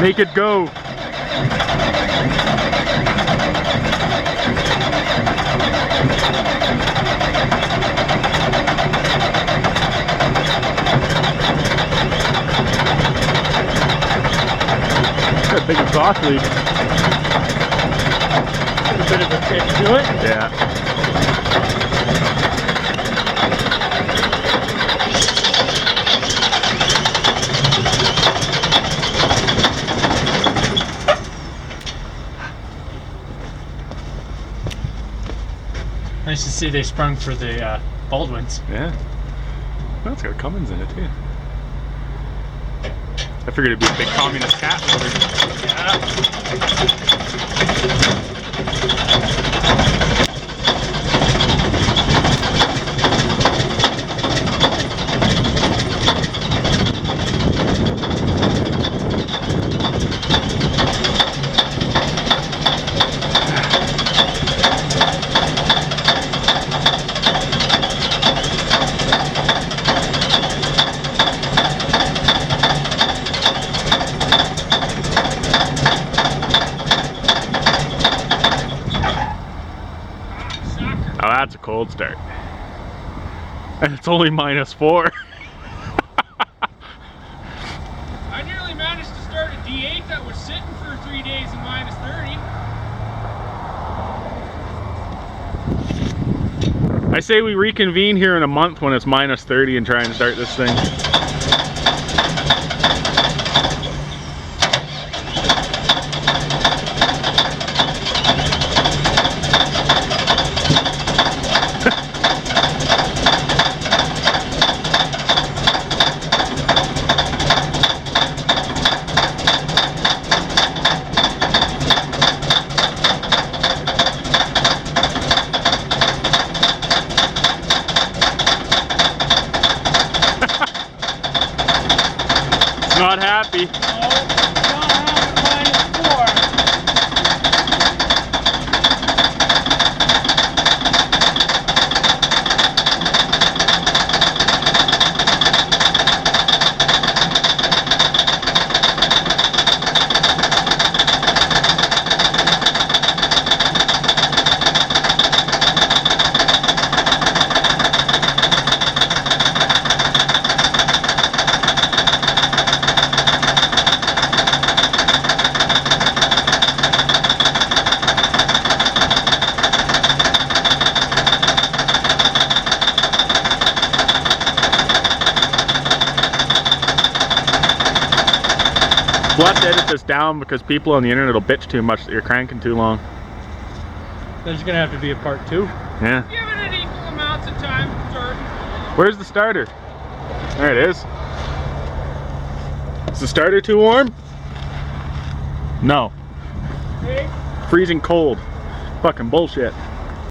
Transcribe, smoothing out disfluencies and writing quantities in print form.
Make it go. Got a big exhaust leak. A bit of a kick to it. Yeah. Nice to see they sprung for the Baldwins. Yeah. Well, it's got Cummins in it too. I figured it'd be a big communist cat motor. Oh, that's a cold start. And it's only -4. I nearly managed to start a D8 that was sitting for 3 days in -30. I say we reconvene here in a month when it's -30 and try and start this thing. Not happy. No, not -4. We'll have to edit this down because people on the internet will bitch too much that you're cranking too long. There's gonna have to be a part 2. Yeah. Give it an equal amounts of time, Jordan. Where's the starter? There it is. Is the starter too warm? No. Hey. Freezing cold. Fucking bullshit.